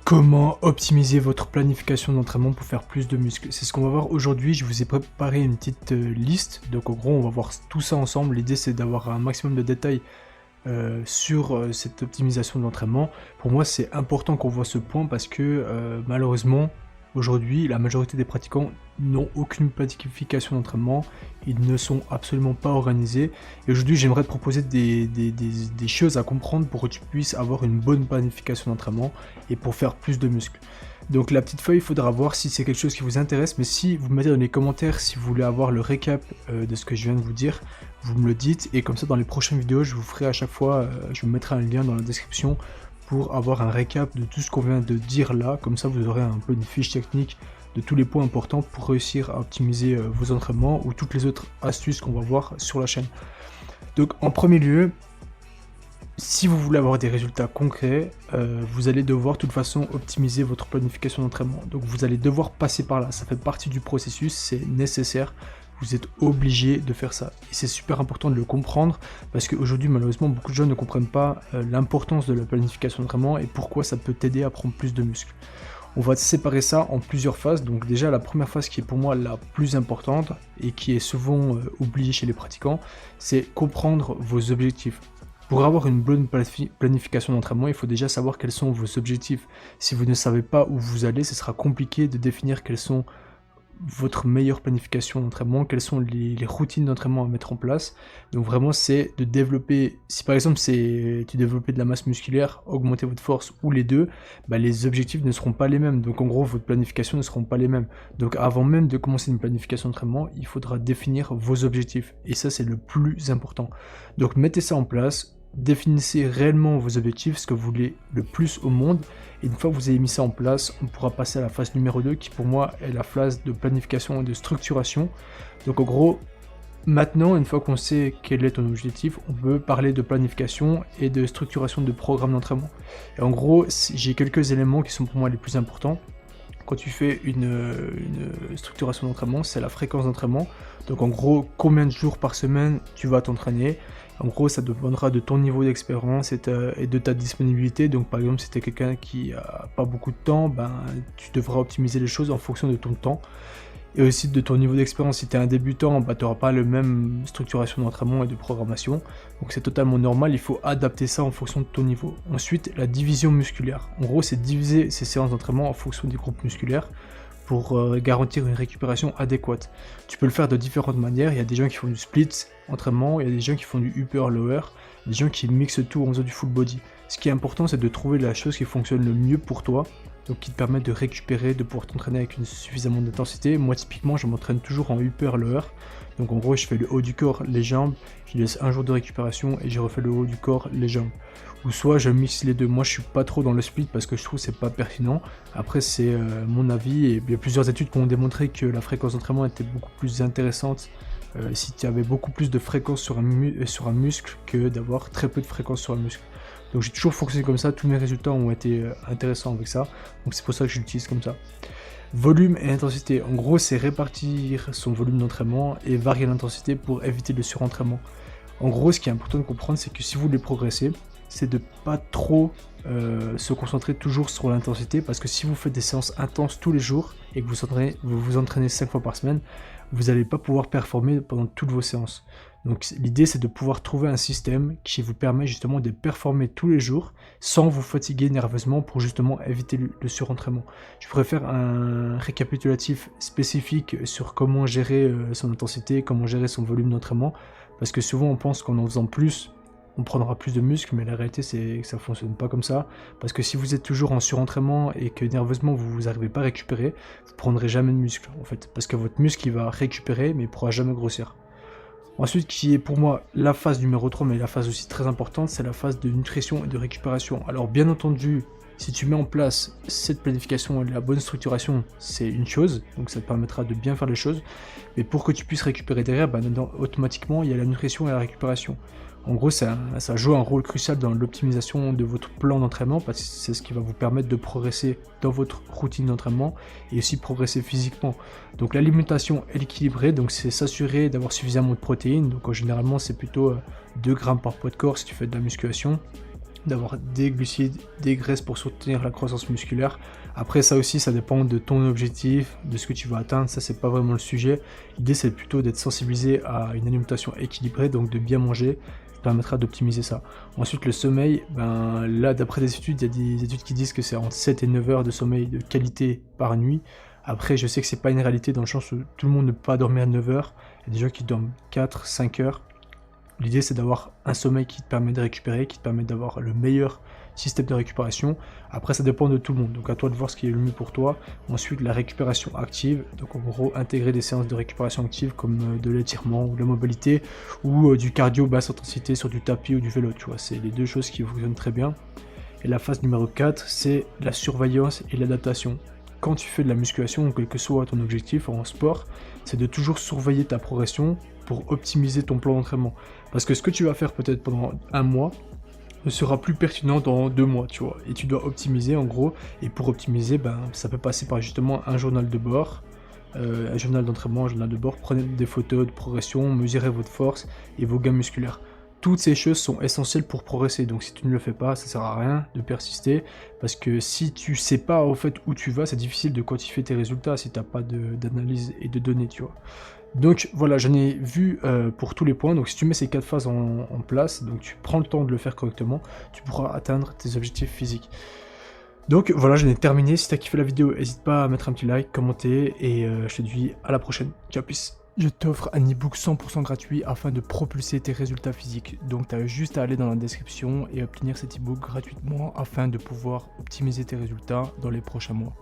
Comment optimiser votre planification d'entraînement pour faire plus de muscles? C'est ce qu'on va voir aujourd'hui. Je vous ai préparé une petite liste. Donc en gros, on va voir tout ça ensemble. L'idée, c'est d'avoir un maximum de détails sur cette optimisation de l'entraînement. Pour moi, c'est important qu'on voit ce point parce que malheureusement, aujourd'hui, la majorité des pratiquants n'ont aucune planification d'entraînement. Ils ne sont absolument pas organisés. Et aujourd'hui, j'aimerais te proposer des choses à comprendre pour que tu puisses avoir une bonne planification d'entraînement et pour faire plus de muscles. Donc la petite feuille, il faudra voir si c'est quelque chose qui vous intéresse, mais si vous me mettez dans les commentaires, si vous voulez avoir le récap de ce que je viens de vous dire, vous me le dites, et comme ça dans les prochaines vidéos, je vous ferai à chaque fois, je vous mettrai un lien dans la description pour avoir un récap de tout ce qu'on vient de dire là, comme ça vous aurez un peu une fiche technique de tous les points importants pour réussir à optimiser vos entraînements ou toutes les autres astuces qu'on va voir sur la chaîne. Donc en premier lieu, si vous voulez avoir des résultats concrets, vous allez devoir de toute façon optimiser votre planification d'entraînement. Donc vous allez devoir passer par là, ça fait partie du processus, c'est nécessaire, vous êtes obligé de faire ça. Et c'est super important de le comprendre, parce qu'aujourd'hui malheureusement beaucoup de gens ne comprennent pas l'importance de la planification d'entraînement et pourquoi ça peut t'aider à prendre plus de muscles. On va séparer ça en plusieurs phases. Donc déjà la première phase qui est pour moi la plus importante et qui est souvent oubliée chez les pratiquants, c'est comprendre vos objectifs. Pour avoir une bonne planification d'entraînement, il faut déjà savoir quels sont vos objectifs. Si vous ne savez pas où vous allez, ce sera compliqué de définir quelles sont votre meilleure planification d'entraînement, quelles sont les routines d'entraînement à mettre en place. Donc vraiment c'est de développer, si par exemple c'est tu développer de la masse musculaire, augmenter votre force ou les deux, les objectifs ne seront pas les mêmes, donc en gros votre planification ne seront pas les mêmes. Donc avant même de commencer une planification d'entraînement, il faudra définir vos objectifs et ça c'est le plus important. Donc mettez ça en place. Définissez réellement vos objectifs, ce que vous voulez le plus au monde, et une fois que vous avez mis ça en place, on pourra passer à la phase numéro 2 qui pour moi est la phase de planification et de structuration. Donc en gros, maintenant une fois qu'on sait quel est ton objectif, on peut parler de planification et de structuration de programme d'entraînement. Et en gros, j'ai quelques éléments qui sont pour moi les plus importants. Quand tu fais une structuration d'entraînement, c'est la fréquence d'entraînement. Donc en gros, combien de jours par semaine tu vas t'entraîner. En gros, ça dépendra de ton niveau d'expérience et de ta disponibilité. Donc par exemple, si tu es quelqu'un qui n'a pas beaucoup de temps, tu devras optimiser les choses en fonction de ton temps. Et aussi de ton niveau d'expérience. Si tu es un débutant, tu n'auras pas la même structuration d'entraînement et de programmation. Donc c'est totalement normal, il faut adapter ça en fonction de ton niveau. Ensuite, la division musculaire. En gros, c'est diviser ces séances d'entraînement en fonction des groupes musculaires pour garantir une récupération adéquate. Tu peux le faire de différentes manières. Il y a des gens qui font du split entraînement, il y a des gens qui font du upper-lower, des gens qui mixent tout en faisant du full body. Ce qui est important, c'est de trouver la chose qui fonctionne le mieux pour toi, donc qui te permet de récupérer, de pouvoir t'entraîner avec suffisamment d'intensité. Moi typiquement je m'entraîne toujours en upper lower, donc en gros je fais le haut du corps, les jambes, je laisse un jour de récupération et je refais le haut du corps, les jambes. Ou soit je mixe les deux. Moi je suis pas trop dans le split parce que je trouve que c'est pas pertinent. Après c'est mon avis et il y a plusieurs études qui ont démontré que la fréquence d'entraînement était beaucoup plus intéressante si tu avais beaucoup plus de fréquence sur un muscle que d'avoir très peu de fréquence sur un muscle. Donc j'ai toujours fonctionné comme ça, tous mes résultats ont été intéressants avec ça, donc c'est pour ça que je l'utilise comme ça. Volume et intensité, en gros c'est répartir son volume d'entraînement et varier l'intensité pour éviter le surentraînement. En gros ce qui est important de comprendre c'est que si vous voulez progresser, c'est de pas trop se concentrer toujours sur l'intensité, parce que si vous faites des séances intenses tous les jours et que vous vous entraînez 5 fois par semaine, vous n'allez pas pouvoir performer pendant toutes vos séances. Donc l'idée c'est de pouvoir trouver un système qui vous permet justement de performer tous les jours sans vous fatiguer nerveusement pour justement éviter le surentraînement. Je pourrais faire un récapitulatif spécifique sur comment gérer son intensité, comment gérer son volume d'entraînement, parce que souvent on pense qu'en faisant plus, on prendra plus de muscles, mais la réalité c'est que ça fonctionne pas comme ça, parce que si vous êtes toujours en surentraînement et que nerveusement vous n'arrivez pas à récupérer, vous prendrez jamais de muscle en fait, parce que votre muscle il va récupérer mais il pourra jamais grossir. Ensuite, qui est pour moi la phase numéro 3, mais la phase aussi très importante, c'est la phase de nutrition et de récupération. Alors bien entendu, si tu mets en place cette planification et la bonne structuration, c'est une chose, donc ça te permettra de bien faire les choses, mais pour que tu puisses récupérer derrière, automatiquement il y a la nutrition et la récupération. En gros, ça joue un rôle crucial dans l'optimisation de votre plan d'entraînement, parce que c'est ce qui va vous permettre de progresser dans votre routine d'entraînement et aussi progresser physiquement. Donc l'alimentation est équilibrée, donc c'est s'assurer d'avoir suffisamment de protéines. Donc généralement c'est plutôt 2 grammes par poids de corps si tu fais de la musculation. d'avoir des glucides, des graisses pour soutenir la croissance musculaire. Après ça aussi, ça dépend de ton objectif, de ce que tu veux atteindre, ça c'est pas vraiment le sujet. L'idée c'est plutôt d'être sensibilisé à une alimentation équilibrée, donc de bien manger, ça permettra d'optimiser ça. Ensuite le sommeil, ben là d'après des études, il y a des études qui disent que c'est entre 7 et 9 heures de sommeil de qualité par nuit. Après je sais que c'est pas une réalité dans le sens où tout le monde ne peut pas dormir à 9 heures, il y a des gens qui dorment 4, 5 heures. L'idée c'est d'avoir un sommeil qui te permet de récupérer, qui te permet d'avoir le meilleur système de récupération. Après ça dépend de tout le monde, donc à toi de voir ce qui est le mieux pour toi. Ensuite la récupération active, donc en gros intégrer des séances de récupération active comme de l'étirement ou de la mobilité ou du cardio basse intensité sur du tapis ou du vélo, tu vois, c'est les deux choses qui fonctionnent très bien. Et la phase numéro 4, c'est la surveillance et l'adaptation. Quand tu fais de la musculation, quel que soit ton objectif en sport, c'est de toujours surveiller ta progression pour optimiser ton plan d'entraînement. Parce que ce que tu vas faire peut-être pendant un mois ne sera plus pertinent dans 2 mois, tu vois. Et tu dois optimiser en gros. Et pour optimiser, ben, ça peut passer par justement un journal de bord, un journal d'entraînement, un journal de bord. Prenez des photos de progression, mesurez votre force et vos gains musculaires. Toutes ces choses sont essentielles pour progresser, donc si tu ne le fais pas, ça sert à rien de persister, parce que si tu sais pas au fait où tu vas, c'est difficile de quantifier tes résultats si tu n'as pas d'analyse et de données, tu vois. Donc voilà, j'en ai vu pour tous les points, donc si tu mets ces 4 phases en place, donc tu prends le temps de le faire correctement, tu pourras atteindre tes objectifs physiques. Donc voilà, j'en ai terminé, si tu as kiffé la vidéo, n'hésite pas à mettre un petit like, commenter, et je te dis à la prochaine, ciao, peace. Je t'offre un e-book 100% gratuit afin de propulser tes résultats physiques. Donc tu as juste à aller dans la description et obtenir cet e-book gratuitement afin de pouvoir optimiser tes résultats dans les prochains mois.